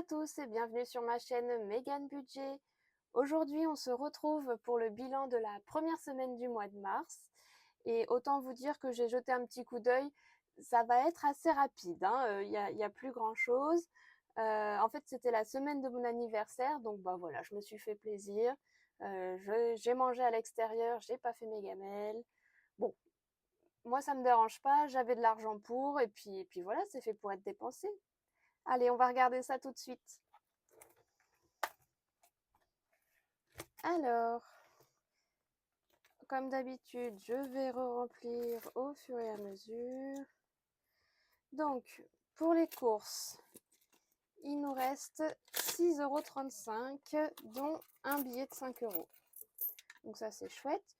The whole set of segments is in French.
à tous et bienvenue sur ma chaîne Megan Budget. Aujourd'hui, on se retrouve pour le bilan de la première semaine du mois de mars. Et autant vous dire que j'ai jeté un petit coup d'œil, ça va être assez rapide, hein. Y a plus grand chose. En fait, c'était la semaine de mon anniversaire, donc bah voilà, je me suis fait plaisir. J'ai mangé à l'extérieur, j'ai pas fait mes gamelles. Bon, moi ça me dérange pas, j'avais de l'argent pour, et puis voilà, c'est fait pour être dépensé. Allez, on va regarder ça tout de suite. Alors, comme d'habitude, je vais remplir au fur et à mesure. Donc, pour les courses, il nous reste 6,35 €, dont un billet de 5 €. Donc ça, c'est chouette.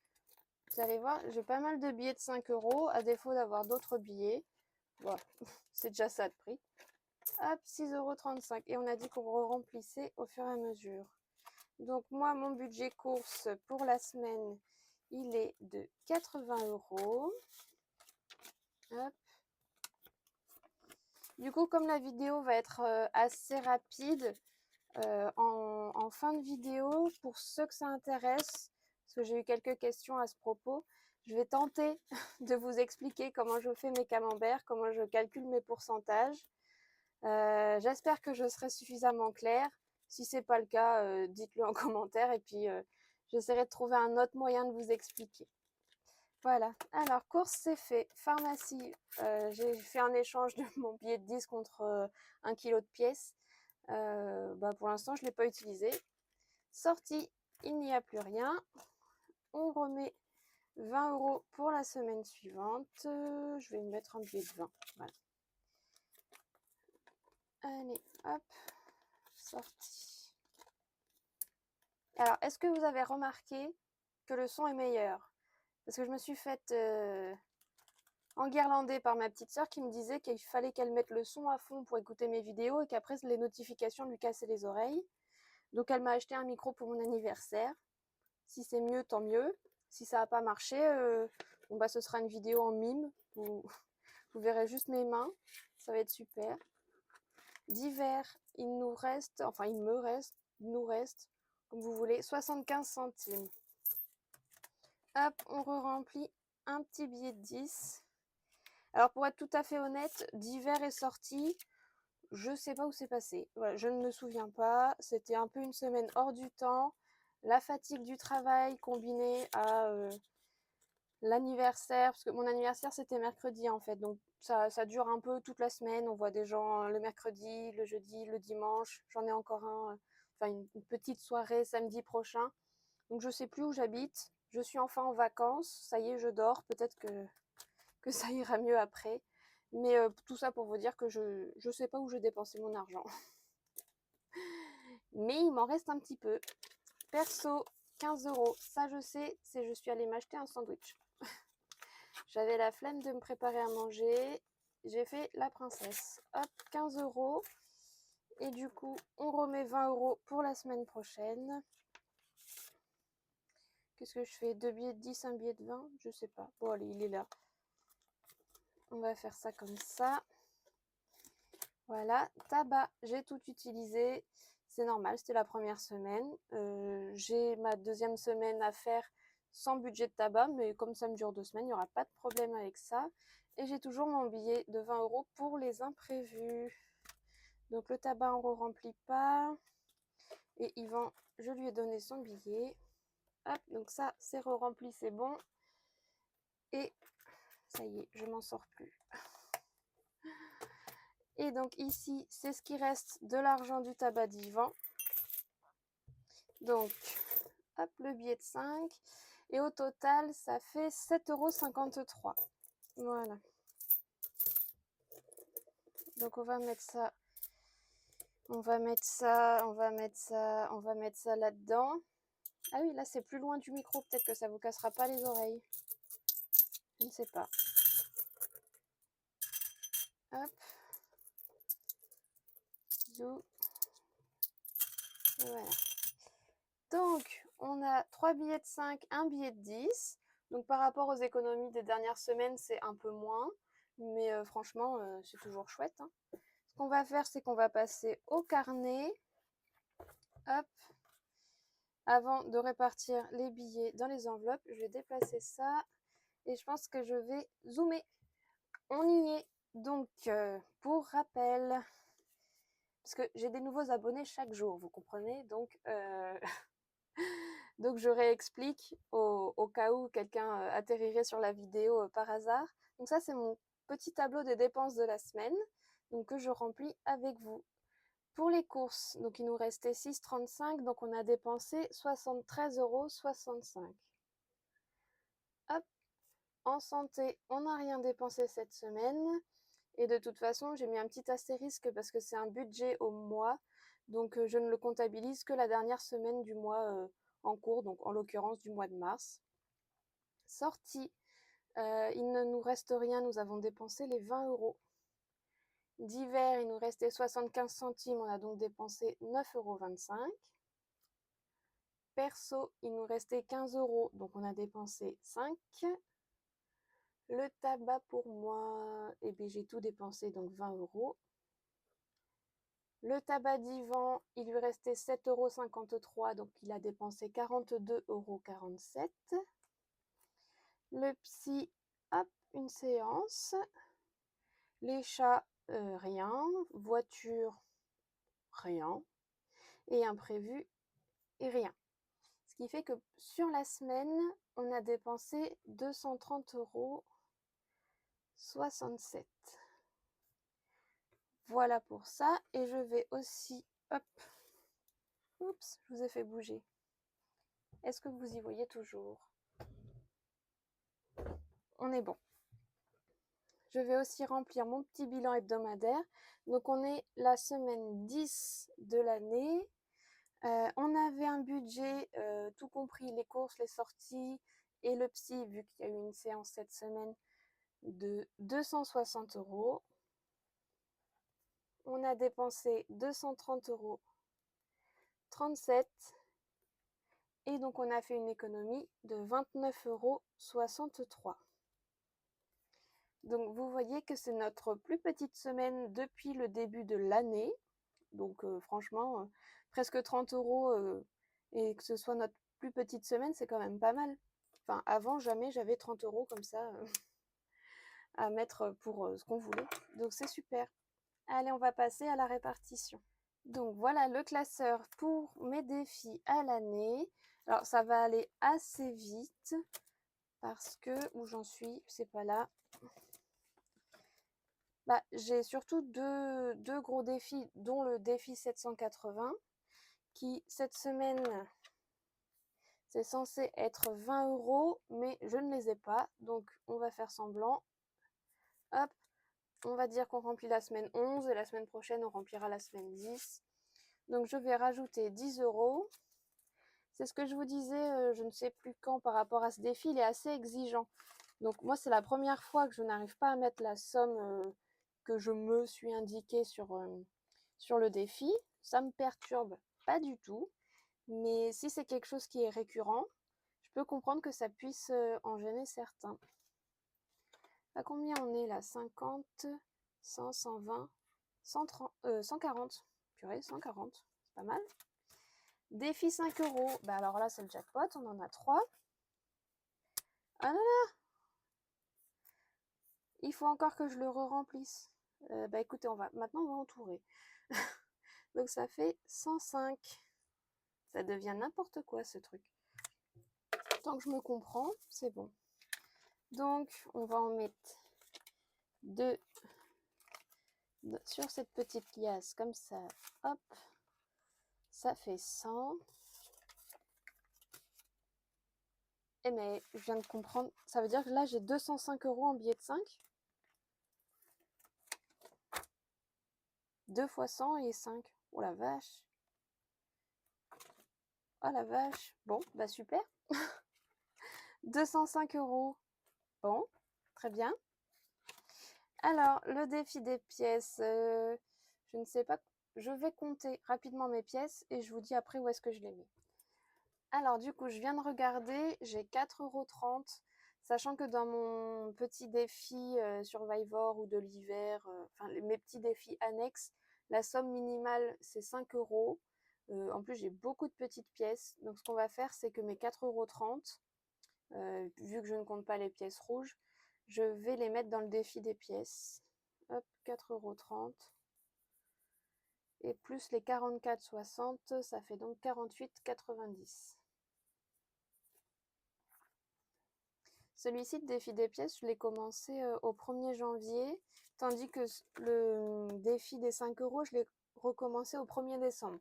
Vous allez voir, j'ai pas mal de billets de 5 €, à défaut d'avoir d'autres billets. Bon, c'est déjà ça de prix. Hop, 6,35 €. Et on a dit qu'on remplissait au fur et à mesure. Donc moi, mon budget course pour la semaine, il est de 80 €. Hop. Du coup, comme la vidéo va être assez rapide, en fin de vidéo, pour ceux que ça intéresse, parce que j'ai eu quelques questions à ce propos, je vais tenter de vous expliquer comment je fais mes camemberts, comment je calcule mes pourcentages. J'espère que je serai suffisamment claire. Si c'est pas le cas, dites-le en commentaire et puis j'essaierai de trouver un autre moyen de vous expliquer. Voilà, alors course c'est fait. Pharmacie, j'ai fait un échange de mon billet de 10 contre 1 kg de pièces. Pour l'instant je ne l'ai pas utilisé. Sortie, il n'y a plus rien. On remet 20 € pour la semaine suivante. Je vais mettre un billet de 20. Voilà. Allez, hop, sortie. Alors, est-ce que vous avez remarqué que le son est meilleur? Parce que je me suis faite enguirlander par ma petite sœur qui me disait qu'il fallait qu'elle mette le son à fond pour écouter mes vidéos et qu'après les notifications lui cassaient les oreilles. Donc elle m'a acheté un micro pour mon anniversaire. Si c'est mieux, tant mieux. Si ça n'a pas marché, ce sera une vidéo en mime. Vous verrez juste mes mains. Ça va être super. D'hiver, il nous reste, nous reste, comme vous voulez, 75 centimes. Hop, on re-remplit un petit billet de 10. Alors pour être tout à fait honnête, d'hiver est sorti, je sais pas où c'est passé. Voilà, je ne me souviens pas. C'était un peu une semaine hors du temps. La fatigue du travail combinée à l'anniversaire, parce que mon anniversaire c'était mercredi en fait, donc ça dure un peu toute la semaine. On voit des gens le mercredi, le jeudi, le dimanche. J'en ai encore une petite soirée samedi prochain. Donc je sais plus où j'habite. Je suis enfin en vacances. Ça y est, je dors. Peut-être que ça ira mieux après. Mais tout ça pour vous dire que je sais pas où j'ai dépensé mon argent. Mais il m'en reste un petit peu. Perso, 15 €. Ça je sais, c'est je suis allée m'acheter un sandwich. J'avais la flemme de me préparer à manger. J'ai fait la princesse. Hop, 15 €. Et du coup, on remet 20 € pour la semaine prochaine. Qu'est-ce que je fais? 2 billets de 10, un billet de 20? Je sais pas. Bon, allez, il est là. On va faire ça comme ça. Voilà. Tabac, j'ai tout utilisé. C'est normal, c'était la première semaine. J'ai ma deuxième semaine à faire sans budget de tabac, mais comme ça me dure 2 semaines, il n'y aura pas de problème avec ça. Et j'ai toujours mon billet de 20 € pour les imprévus. Donc le tabac, on ne remplit pas. Et Yvan, je lui ai donné son billet. Hop, donc ça, c'est re-rempli, c'est bon. Et ça y est, je m'en sors plus. Et donc ici, c'est ce qui reste de l'argent du tabac d'Yvan. Donc, hop, le billet de 5. Et au total, ça fait 7,53 €. Voilà. Donc on va mettre ça. On va mettre ça là-dedans. Ah oui, là c'est plus loin du micro, peut-être que ça vous cassera pas les oreilles. Je ne sais pas. Hop. Zou. Voilà. Donc, on a 3 billets de 5, un billet de 10. Donc par rapport aux économies des dernières semaines, c'est un peu moins. Mais franchement, c'est toujours chouette. Hein. qu'on va faire, c'est qu'on va passer au carnet. Hop. Avant de répartir les billets dans les enveloppes, je vais déplacer ça. Et je pense que je vais zoomer. On y est. Donc, pour rappel, parce que j'ai des nouveaux abonnés chaque jour, vous comprenez, donc donc je réexplique au cas où quelqu'un atterrirait sur la vidéo par hasard. Donc ça, c'est mon petit tableau des dépenses de la semaine, donc que je remplis avec vous. Pour les courses, donc il nous restait 6,35, donc on a dépensé 73,65 €. Hop, en santé, on n'a rien dépensé cette semaine. Et de toute façon, j'ai mis un petit astérisque parce que c'est un budget au mois. Donc je ne le comptabilise que la dernière semaine du mois en cours, donc en l'occurrence du mois de mars. Sortie, il ne nous reste rien, nous avons dépensé les 20 €. Divers, il nous restait 75 centimes, on a donc dépensé 9,25 €. Perso, il nous restait 15 €, donc on a dépensé 5. Le tabac pour moi, eh bien, j'ai tout dépensé, donc 20 €. Le tabac divan, il lui restait 7,53 €, donc il a dépensé 42,47 €. Le psy, hop, une séance. Les chats, rien. Voiture, rien. Et imprévu, et rien. Ce qui fait que sur la semaine, on a dépensé 230,67 €. Voilà pour ça. Et je vais aussi, hop, oups, je vous ai fait bouger. Est-ce que vous y voyez toujours? On est bon. Je vais aussi remplir mon petit bilan hebdomadaire. Donc on est la semaine 10 de l'année. On avait un budget, tout compris les courses, les sorties et le psy, vu qu'il y a eu une séance cette semaine, de 260 €. On a dépensé 230,37 €. Et donc on a fait une économie de 29,63 €. Donc vous voyez que c'est notre plus petite semaine depuis le début de l'année. Donc franchement, presque 30 € et que ce soit notre plus petite semaine, c'est quand même pas mal. Enfin, avant, jamais j'avais 30 € comme ça à mettre pour ce qu'on voulait. Donc c'est super. Allez, on va passer à la répartition. Donc voilà le classeur pour mes défis à l'année. Alors ça va aller assez vite parce que, où j'en suis, c'est pas là. Bah, j'ai surtout deux gros défis, dont le défi 780, qui cette semaine, c'est censé être 20 €, mais je ne les ai pas, donc on va faire semblant. Hop, on va dire qu'on remplit la semaine 11, et la semaine prochaine, on remplira la semaine 10. Donc je vais rajouter 10 €. C'est ce que je vous disais, je ne sais plus quand par rapport à ce défi, il est assez exigeant. Donc moi, c'est la première fois que je n'arrive pas à mettre la somme que je me suis indiquée sur le défi. Ça me perturbe pas du tout. Mais si c'est quelque chose qui est récurrent, je peux comprendre que ça puisse en gêner certains. À combien on est là? 50, 100, 120, 130, 140. Purée, 140, c'est pas mal. Défi 5 €. Bah alors là, c'est le jackpot, on en a 3. Ah là là! Il faut encore que je le re-remplisse. Bah écoutez, maintenant on va entourer. Donc ça fait 105. Ça devient n'importe quoi ce truc. Tant que je me comprends, c'est bon. Donc on va en mettre 2 sur cette petite liasse comme ça. Hop, ça fait 100. Eh mais je viens de comprendre, ça veut dire que là j'ai 205 € en billets de 5. 2 fois 100 et 5. Oh la vache. Oh la vache. Bon, bah super. 205 €. Bon, très bien. Alors, le défi des pièces, je ne sais pas. Je vais compter rapidement mes pièces et je vous dis après où est-ce que je les mets. Alors, du coup, je viens de regarder, j'ai 4,30 €. Sachant que dans mon petit défi Survivor ou de l'hiver, enfin mes petits défis annexes, la somme minimale c'est 5 euros. En plus j'ai beaucoup de petites pièces, donc ce qu'on va faire c'est que mes 4,30 €, vu que je ne compte pas les pièces rouges, je vais les mettre dans le défi des pièces. Hop, 4,30 €. Et plus les 44,60, ça fait donc 48,90 €. Celui-ci de défi des pièces, je l'ai commencé au 1er janvier, tandis que le défi des 5 euros, je l'ai recommencé au 1er décembre.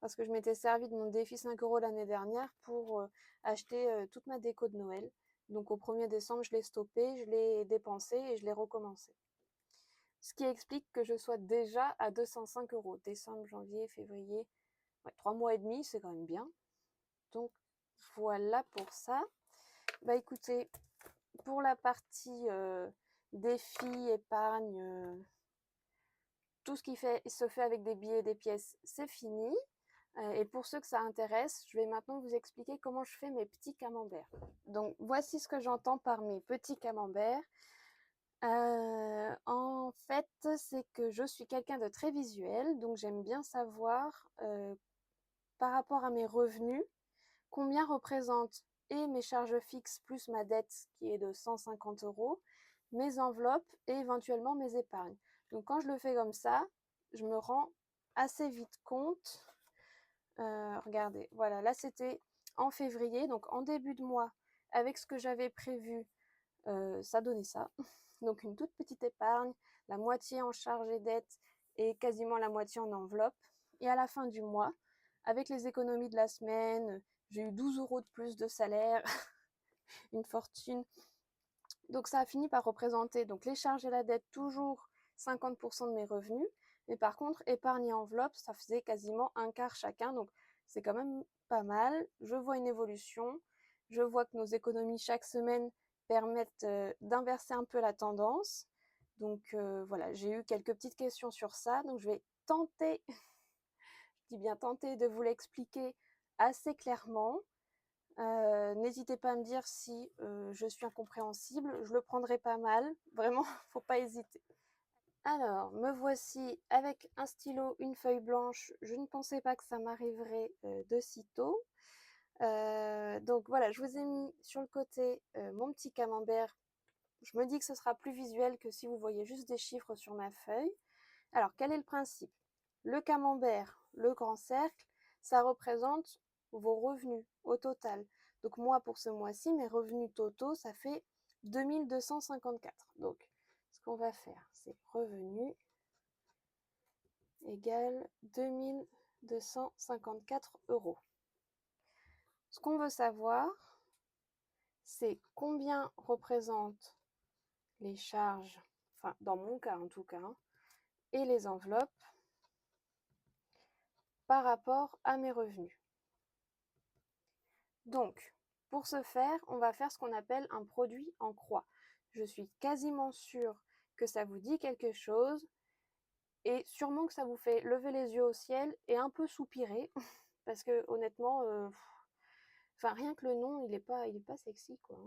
Parce que je m'étais servi de mon défi 5 euros l'année dernière pour acheter toute ma déco de Noël. Donc au 1er décembre, je l'ai stoppé, je l'ai dépensé et je l'ai recommencé. Ce qui explique que je sois déjà à 205 euros. Décembre, janvier, février, ouais, 3 mois et demi, c'est quand même bien. Donc voilà pour ça. Bah écoutez, pour la partie défi, épargne, tout ce qui se fait avec des billets et des pièces, c'est fini. Et pour ceux que ça intéresse, je vais maintenant vous expliquer comment je fais mes petits camemberts. Donc voici ce que j'entends par mes petits camemberts. En fait, c'est que je suis quelqu'un de très visuel, donc j'aime bien savoir par rapport à mes revenus, combien représentent et mes charges fixes plus ma dette qui est de 150 euros, mes enveloppes et éventuellement mes épargnes. Donc quand je le fais comme ça, je me rends assez vite compte. Regardez, voilà, là c'était en février, donc en début de mois, avec ce que j'avais prévu, ça donnait ça. Donc une toute petite épargne, la moitié en charges et dettes et quasiment la moitié en enveloppe. Et à la fin du mois, avec les économies de la semaine, j'ai eu 12 euros de plus de salaire, une fortune. Donc ça a fini par représenter donc les charges et la dette toujours 50% de mes revenus. Mais par contre, épargne et enveloppe, ça faisait quasiment un quart chacun. Donc c'est quand même pas mal. Je vois une évolution. Je vois que nos économies chaque semaine permettent d'inverser un peu la tendance. Donc voilà, j'ai eu quelques petites questions sur ça. Donc je vais tenter, je dis bien tenter, de vous l'expliquer assez clairement. N'hésitez pas à me dire si je suis incompréhensible, je le prendrai pas mal, vraiment, faut pas hésiter. Alors, me voici avec un stylo, une feuille blanche. Je ne pensais pas que ça m'arriverait de si tôt. Donc voilà, je vous ai mis sur le côté mon petit camembert. Je me dis que ce sera plus visuel que si vous voyez juste des chiffres sur ma feuille. Alors, quel est le principe? Le camembert, le grand cercle, ça représente vos revenus au total. Donc moi, pour ce mois-ci, mes revenus totaux, ça fait 2254. Donc, ce qu'on va faire, c'est revenus égale 2254 euros. Ce qu'on veut savoir, c'est combien représentent les charges, enfin dans mon cas en tout cas, et les enveloppes par rapport à mes revenus. Donc, pour ce faire, on va faire ce qu'on appelle un produit en croix. Je suis quasiment sûre que ça vous dit quelque chose et sûrement que ça vous fait lever les yeux au ciel et un peu soupirer parce que honnêtement, enfin rien que le nom, il est pas sexy quoi.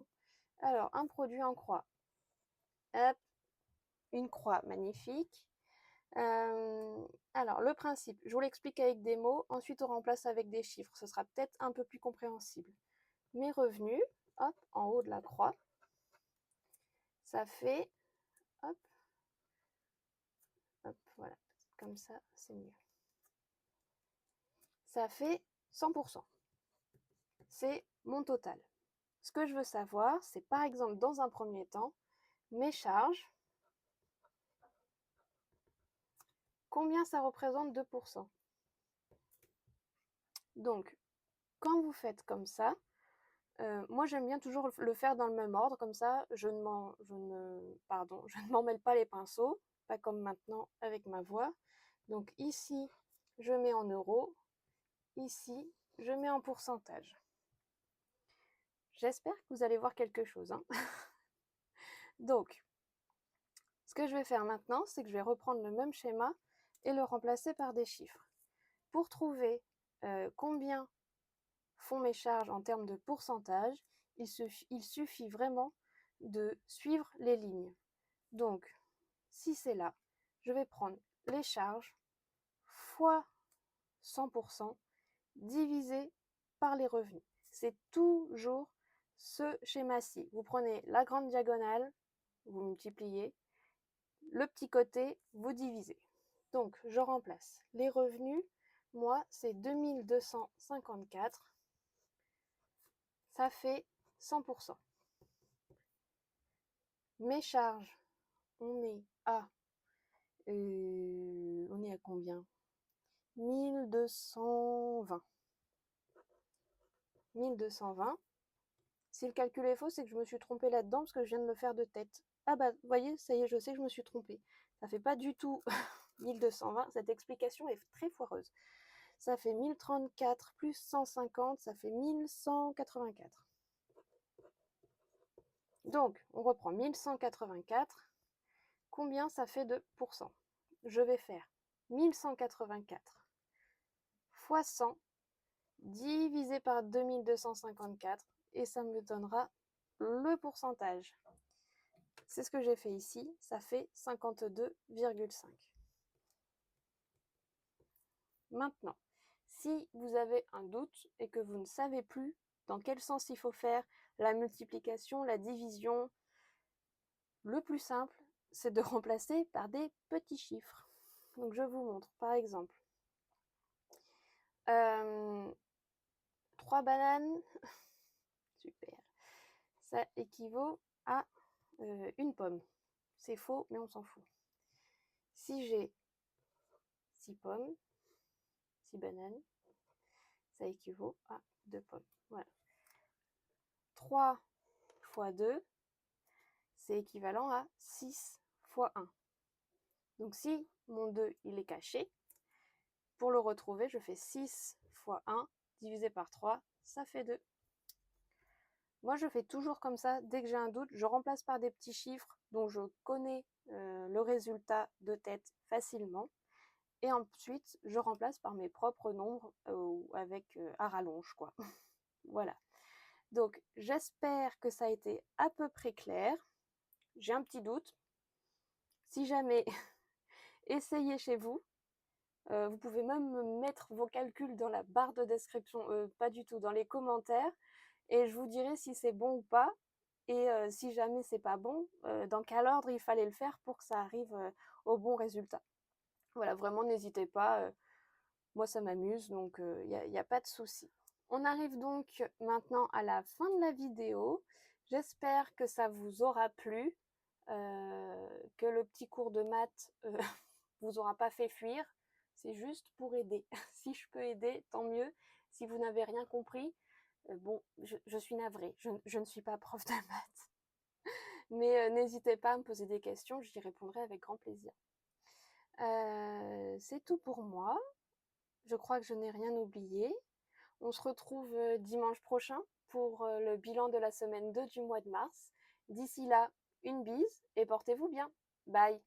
Alors, un produit en croix. Hop, une croix magnifique. Alors, le principe, je vous l'explique avec des mots, ensuite on remplace avec des chiffres, ce sera peut-être un peu plus compréhensible. Mes revenus, hop, en haut de la croix, ça fait, hop, hop, voilà, comme ça, c'est mieux. Ça fait 100%. C'est mon total. Ce que je veux savoir, c'est par exemple, dans un premier temps, mes charges, combien ça représente 2%. Donc, quand vous faites comme ça, moi j'aime bien toujours le faire dans le même ordre, comme ça je ne m'en mêle pas les pinceaux, pas comme maintenant avec ma voix. Donc ici, je mets en euros, ici, je mets en pourcentage. J'espère que vous allez voir quelque chose. Hein. Donc, ce que je vais faire maintenant, c'est que je vais reprendre le même schéma et le remplacer par des chiffres. Pour trouver combien font mes charges en termes de pourcentage, il suffit vraiment de suivre les lignes. Donc, si c'est là, je vais prendre les charges fois 100% divisé par les revenus. C'est toujours ce schéma-ci. Vous prenez la grande diagonale, vous multipliez, le petit côté, vous divisez. Donc, je remplace les revenus. Moi, c'est 2254. Ça fait 100%. Mes charges, on est à combien? 1220. 1220. Si le calcul est faux, c'est que je me suis trompée là-dedans parce que je viens de me faire de tête. Ah bah, vous voyez, ça y est, je sais que je me suis trompée. Ça fait pas du tout 1220. Cette explication est très foireuse. Ça fait 1034 plus 150, ça fait 1184. Donc, on reprend 1184. Combien ça fait de pourcents? Je vais faire 1184 fois 100 divisé par 2254 et ça me donnera le pourcentage. C'est ce que j'ai fait ici, ça fait 52,5. Maintenant, si vous avez un doute et que vous ne savez plus dans quel sens il faut faire la multiplication, la division, le plus simple, c'est de remplacer par des petits chiffres. Donc je vous montre, par exemple, 3 bananes, super, ça équivaut à une pomme. C'est faux, mais on s'en fout. Si j'ai 6 pommes, 6 bananes, ça équivaut à 2 pommes. Voilà. 3 fois 2, c'est équivalent à 6 fois 1. Donc si mon 2 il est caché, pour le retrouver, je fais 6 fois 1 divisé par 3, ça fait 2. Moi, je fais toujours comme ça. Dès que j'ai un doute, je remplace par des petits chiffres dont je connais le résultat de tête facilement. Et ensuite, je remplace par mes propres nombres avec à rallonge, quoi. Voilà. Donc, j'espère que ça a été à peu près clair. J'ai un petit doute. Si jamais, essayez chez vous. Vous pouvez même mettre vos calculs dans la barre de description, pas du tout, dans les commentaires. Et je vous dirai si c'est bon ou pas. Et si jamais c'est pas bon, dans quel ordre il fallait le faire pour que ça arrive au bon résultat. Voilà, vraiment, n'hésitez pas. Moi, ça m'amuse, donc il n'y a pas de souci. On arrive donc maintenant à la fin de la vidéo. J'espère que ça vous aura plu, que le petit cours de maths vous aura pas fait fuir. C'est juste pour aider. Si je peux aider, tant mieux. Si vous n'avez rien compris, bon, je suis navrée. Je ne suis pas prof de maths. Mais n'hésitez pas à me poser des questions, j'y répondrai avec grand plaisir. C'est tout pour moi. Je crois que je n'ai rien oublié. On se retrouve dimanche prochain pour le bilan de la semaine 2 du mois de mars. D'ici là, une bise et portez-vous bien. Bye!